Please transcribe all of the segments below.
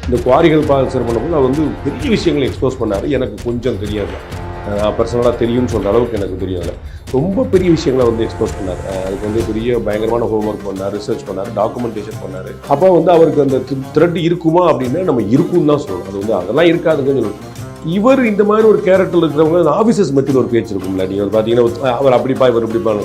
இந்த குவாரிகள் பாசர் பண்ணும்போது அவர் வந்து பெரிய விஷயங்களை எக்ஸ்போஸ் பண்ணார். எனக்கு கொஞ்சம் தெரியாது, நான் பர்சனலாக தெரியும்னு சொல்கிற அளவுக்கு எனக்கு தெரியாது. ரொம்ப பெரிய விஷயங்களை வந்து எக்ஸ்போஸ் பண்ணார். அதுக்கு வந்து பெரிய பயங்கரமான ஹோம்ஒர்க் பண்ணார், ரிசர்ச் பண்ணார், டாக்குமெண்டேஷன் பண்ணார். அப்போ வந்து அவருக்கு அந்த த்ரெட் இருக்குமா அப்படின்னா நம்ம இருக்குன்னு தான் சொல்லணும். அது வந்து அதெல்லாம் இருக்காதுன்னு சொல்லணும். இவர் இந்த மாதிரி ஒரு கேரக்டர் இருக்கிறவங்க ஆஃபீஸர்ஸ் மத்தியில் ஒரு பேச்சு இருக்கும்ல, நீங்கள் பார்த்தீங்கன்னா அவர் அப்படிப்பா இவர் இப்படிப்பா,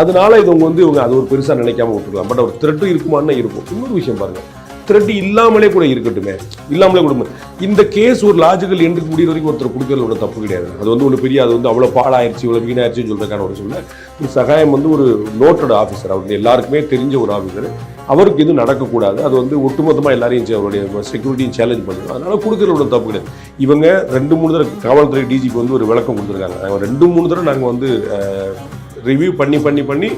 அதனால இது வந்து இவங்க அது ஒரு பெருசாக நினைக்காம விட்டுருக்கலாம். பட் அவர் த்ரெட்டு இருக்குமான்னு இருக்கும். இன்னொரு விஷயம் பாருங்கள், த்ரெட் இல்லாமலே கூட இருக்கட்டுமே, இல்லாமலே கூட இந்த கேஸ் ஒரு லாஜிக்கல் எண்டுக்கு முடிகிற வரைக்கும் ஒருத்தர் கொடுக்கறது ஒன்றும் தப்பு கிடையாது. அது வந்து ஒரு பெரிய அது வந்து அவ்வளோ பாழாயிருச்சு இவ்வளோ வீணாயிருச்சுன்னு சொல்கிறதுக்கான ஒரு சொல்ல. ஒரு சகாயம் வந்து ஒரு நோட்டட் ஆஃபீஸர், அவருக்கு எல்லாருக்குமே தெரிஞ்ச ஒரு ஆஃபீஸர், அவருக்கு எதுவும் நடக்கக்கூடாது, அது வந்து ஒட்டுமொத்தமாக எல்லாரையும் அவருடைய செக்யூரிட்டியும் சேலஞ்ச் பண்ணுறது, அதனால கொடுக்கறதோட தப்பு கிடையாது. இவங்க 2-3 தடவை காவல்துறை டிஜிக்கு வந்து ஒரு விளக்கம் கொடுத்துருக்காங்க. 2-3 தடவை நாங்கள் வந்து ரிவ்யூ பண்ணி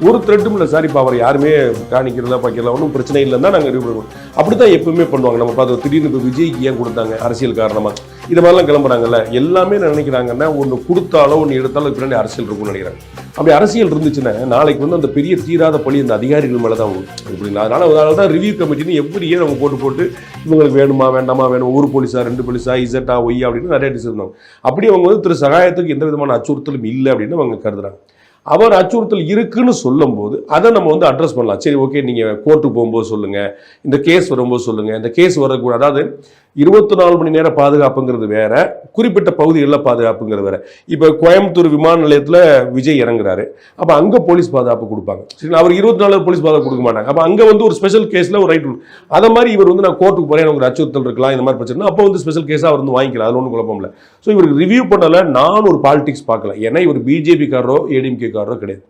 ஒரு த்ரெட்டும் இல்லை சார், இப்போ அவர் யாருமே காணிக்கிறதா பார்க்கல, ஒன்றும் பிரச்சனை இல்லைன்னா நாங்கள் ரிவ்யூ பண்ணுவோம். அப்படி தான் எப்பவுமே பண்ணுவாங்க. நம்ம பார்த்து திடீர்னு இப்போ விஜய்க்கு ஏன் கொடுத்தாங்க, அரசியல் காரணமாக இது மாதிரிலாம் கிளம்புறாங்கல்ல. எல்லாமே நினைக்கிறாங்கன்னா ஒன்று கொடுத்தாலோ ஒன்று எடுத்தாலும் பின்னாடி அரசியல் இருக்கும்னு நினைக்கிறாங்க. அப்படி அரசியல் இருந்துச்சுன்னா நாளைக்கு வந்து அந்த பெரிய தீராத பழி அந்த அதிகாரிகள் மேலே தான் வரும் அப்படிங்களா. அதனால தான் ரிவ்யூ கமிட்டின்னு எப்படியே நம்ம போட்டு இவங்களுக்கு வேணுமா வேண்டாமா, வேணும் ஒரு போலீஸா 2 போலீஸா இசட்டா ஒய்யா அப்படின்னு நிறைய டிசிஷன் பண்ணுவாங்க. அப்படி அவங்க வந்து திரு சகாயத்துக்கு எந்த விதமான அச்சுறுத்தலும் இல்லை அப்படின்னு அவங்க கருதுறாங்க. அவர் அச்சுறுத்தல் இருக்குன்னு சொல்லும் போது அதை நம்ம வந்து அட்ரஸ் பண்ணலாம். சரி, ஓகே, நீங்கள் கோர்ட்டுக்கு போகும்போது சொல்லுங்கள், இந்த கேஸ் வரும்போது சொல்லுங்கள், இந்த கேஸ் வரக்கூடாது. அதாவது 24 மணி நேர பாதுகாப்புங்கிறது வேற, குறிப்பிட்ட பகுதிகளில் பாதுகாப்புங்கிறது வேற. இப்போ கோயம்புத்தூர் விமான நிலையத்தில் விஜய் இறங்குறாரு, அப்போ அங்கே போலீஸ் பாதுகாப்பு கொடுப்பாங்க. சரி, அவர் 24 போலீஸ் பாதுகாப்பு கொடுக்க மாட்டாங்க. அப்போ அங்கே வந்து ஒரு ஸ்பெஷல் கேஸில் ஒரு ரைட் உண்டு. அதை மாதிரி இவர் வந்து நான் கோர்ட்டுக்கு போகிறேன், எனக்கு ஒரு அச்சுறுத்தல் இருக்கலாம், இந்த மாதிரி பிரச்சனை, அப்போ வந்து ஸ்பெஷல் கேஸாக அவர் வந்து வாங்கிக்கலாம், அது ஒன்றும் குழப்பம் இல்லை. ஸோ இவருக்கு ரிவ்யூ பண்ணல, நான் ஒரு பாலிடிக்ஸ் பார்க்கல. ஏன்னா இவர் பிஜேபி காரரோ ஏடிஎம்கே காரரோ கிடையாது.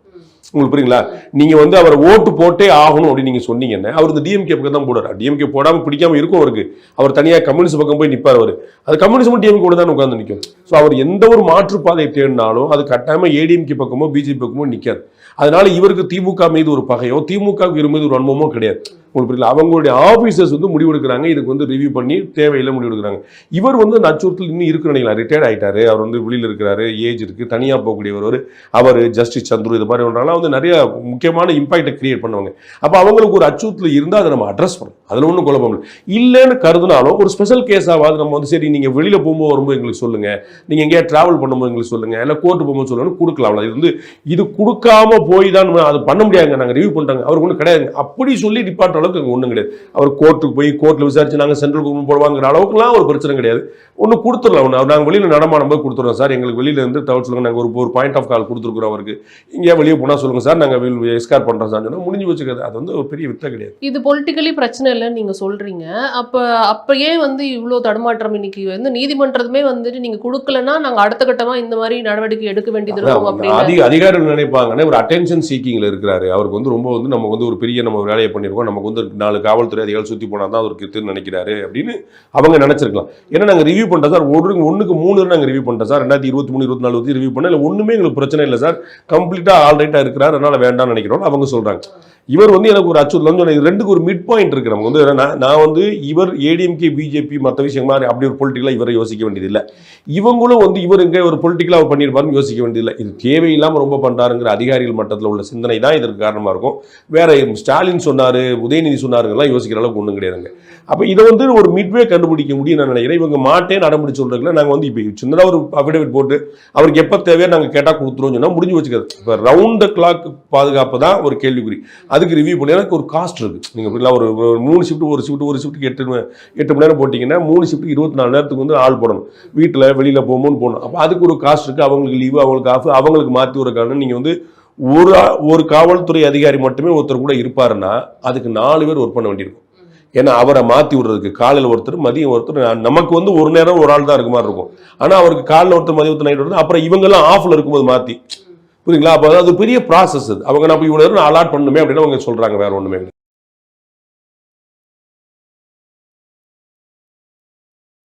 உங்களுக்கு புரியுங்களா? நீங்க வந்து அவர் ஓட்டு போட்டே ஆகணும் அப்படின்னு நீங்க சொன்னீங்கன்னா அவர் இந்த டிஎம்கே பக்கம் தான் போடுறாரு. டிஎம்கே போடாம பிடிக்காம இருக்கும் அவருக்கு. அவர் தனியாக கம்யூனிஸ்ட் பக்கம் போய் நிற்பார். அவர் அது கம்யூனிஸ்ட் டிஎம்கே கூட தான் உட்கார்ந்து நிற்கும். ஸோ அவர் எந்த ஒரு மாற்றுப்பாதையை தேடினாலும் அது கட்டாயமா ஏடிஎம்கே பக்கமோ பிஜேபி பக்கமோ நிற்காது. அதனால இவருக்கு திமுக மீது ஒரு பகையோ திமுக மீது ஒரு அனுபவமோ கிடையாது. உங்களுக்கு புரியல? அவங்களுடைய ஆஃபீஸர்ஸ் வந்து முடிவெடுக்கிறாங்க, இதுக்கு வந்து ரிவ்யூ பண்ணி தேவையில்லை முடிவெடுக்கிறாங்க. இவர் வந்து அந்த அச்சுறுத்தல் இன்னும் இருக்கு நினைக்கலாம். ரிட்டையர்ட் ஆகிட்டாரு, அவர் வந்து வெளியில் இருக்கிறாரு, ஏஜ் இருக்கு, தனியாக போகக்கூடியவர் அவர், ஜஸ்டிஸ் சந்துரு இது மாதிரி ஒன்றாலும் வந்து நிறைய முக்கியமான இம்பாக்டை கிரியேட் பண்ணுவாங்க. அப்போ அவங்களுக்கு ஒரு அச்சுறுத்தல் இருந்தால் அதை நம்ம அட்ரஸ் பண்ணணும். அதில் ஒன்றும் குழப்பம் இல்லை. இல்லைன்னு கருதுனாலும் ஒரு ஸ்பெஷல் கேஸாவது நம்ம வந்து சரி, நீங்கள் வெளியில் போகும்போது வரும்போது எங்களுக்கு சொல்லுங்க, நீங்கள் எங்கேயா டிராவல் பண்ணும்போது எங்களுக்கு சொல்லுங்க, இல்லை கோர்ட்டு போகும்போது சொல்லணும், கொடுக்கலாம். இது வந்து இது கொடுக்காம போய் தான் அது பண்ண முடியாதுங்க, நாங்கள் ரிவ்யூ பண்ணுறாங்க, அவருக்கு ஒன்றும் கிடையாது அப்படி சொல்லி டிபார்ட் அளவுக்கு அங்கே ஒன்றும் கிடையாது. அவர் கோர்ட்டுக்கு போய் கோர்ட்டில் விசாரிச்சு நாங்கள் சென்ட்ரல் கவர்மெண்ட் போடுவாங்கிற அளவுக்குலாம் ஒரு பிரச்சனை கிடையாது. ஒன்று கொடுத்துடலாம். ஒன்று நாங்கள் வெளியில் நடமாடும் போது கொடுத்துருவோம் சார், எங்களுக்கு வெளியில் இருந்து தவிர சொல்லுங்கள், நாங்கள் ஒரு பாயிண்ட் ஆஃப் கால் கொடுத்துருக்குறோம் அவருக்கு, இங்கே வெளியே போனால் சொல்லுங்கள் சார், நாங்கள் எஸ்கார் பண்ணுறோம் சார் சொன்னால் முடிஞ்சு வச்சுக்கிறது. அது வந்து ஒரு பெரிய வித்தை கிடையாது. இது பொலிட்டிக்கலி பிரச்சனை இல்லைன்னு நீங்கள் சொல்கிறீங்க. அப்போ ஏன் வந்து இவ்வளோ தடுமாற்றம்? இன்னைக்கு வந்து நீதிமன்றமே வந்துட்டு நீங்கள் கொடுக்கலன்னா நாங்கள் அடுத்த கட்டமாக இந்த மாதிரி நடவடிக்கை எடுக்க வேண்டியது இருக்கும் அப்படின்னு அதிகாரிகள் நினைப்பாங்கன்னா ஒரு அட்டென்ஷன் சீக்கிங்கில் இருக்கிறாரு. அவருக்கு வந்து ரொம்ப வந்து நம்ம வந்து ஒரு பெரிய நம்ம வேலையை பண்ணியிருக்கோம், நமக்கு வந்து 4 காவல்துறை அதிகாரிகள் சுற்றி போனால் தான் அவருக்கு இருக்குன்னு நினைக்கிறாரு அப்படின்னு அவங்க நினைச்சிருக்கலாம். ஏன்னா நாங்கள் ரிவ்யூ பண்ணுறோம் சார், 1க்கு 3 நாங்கள் ரிவ்யூ பண்ணுறோம் சார், 2023-24 ரிவ்யூ பண்ண இல்லை, ஒன்றுமே எங்களுக்கு பிரச்சனை இல்லை சார், கம்ப்ளீட்டாக ஆல்ரைட்டாக இருக்கிறார், அதனால் வேண்டாம்னு நினைக்கிறோம் அவங்க சொல்கிறாங்க. இவர் வந்து எனக்கு ஒரு அச்சுறுத்தல், இது ரெண்டுக்கு ஒரு மிட் பாயிண்ட் இருக்கு. நமக்கு வந்து நான் வந்து இவர் ஏடிஎம்கே பிஜேபி மற்ற விஷயம் மாதிரி அப்படி ஒரு பொலிட்டிக்கலாக இவரை யோசிக்க வேண்டியதில்லை. இவங்களும் வந்து இவர் இங்கே ஒரு பொலிட்டிக்கலாக அவர் பண்ணியிருப்பாருன்னு யோசிக்க வேண்டியதில்லை. இது தேவையில்லாமல் ரொம்ப பண்ணுறாருங்கிற அதிகாரிகள் மட்டத்தில் உள்ள சிந்தனை தான் இதற்கு காரணமாக இருக்கும். வேற ஸ்டாலின் சொன்னார், உதயநிதி சொன்னாருங்கெல்லாம் யோசிக்கிற அளவுக்கு ஒன்றும் கிடையாதுங்க. அப்போ இதை வந்து ஒரு மிட்வே கண்டுபிடிக்க முடியும் நான் நினைக்கிறேன். இவங்க மாட்டே நடமுடி சொல்றதுல நாங்கள் வந்து இப்போ சின்னதாக ஒரு அஃபிடவிட் போட்டு அவருக்கு எப்போ தேவையோ நாங்கள் கேட்டால் கொடுத்துருவோம் சொன்னால் முடிஞ்சு வச்சுக்காது. இப்போ ரவுண்ட் த கிளாக் பாதுகாப்பு தான் ஒரு கேள்விக்குறி. அதுக்கு ரிவ்யூ பண்ணி எனக்கு ஒரு காஸ்ட் இருக்குது. நீங்கள் அப்படிலாம் ஒரு 3 ஷிஃப்ட் ஒரு ஷிஃப்ட்டுக்கு 8 மணி நேரம் போட்டிங்கன்னா 3 ஷிஃப்ட்டுக்கு 24 நேரத்துக்கு வந்து ஆள் போடணும், வீட்டில் வெளியில் போகும்போது போடணும். அப்போ அதுக்கு ஒரு காஸ்ட் இருக்குது. அவங்களுக்கு லீவு, அவங்களுக்கு ஆஃப், அவங்களுக்கு மாற்றி ஒரு காரணம். நீங்கள் வந்து ஒரு காவல்துறை அதிகாரி மட்டுமே ஒருத்தர் கூட இருப்பாருன்னா அதுக்கு 4 பேர் ஒர்க் பண்ண வேண்டியிருக்கும். ஏன்னா அவரை மாற்றி விடுறதுக்கு காலையில் ஒருத்தர், மதியம் ஒருத்தர், நமக்கு வந்து ஒரு நேரம் ஒரு ஆள் தான் இருக்க மாதிரி இருக்கும். ஆனால் அவருக்கு காலையில் ஒருத்தர், மதியம் ஒருத்தர், நைட் ஒருத்தர், அப்புறம் இவங்கெல்லாம் ஆஃபில் இருக்கும்போது மாற்றி, புரியுங்களா? அப்போ அது பெரிய ப்ராசஸ். அது அவங்க நான் இவ்வளோ நேரம் அலாட் பண்ணுமே அப்படின்னு அவங்க சொல்கிறாங்க, வேற ஒன்றுமே.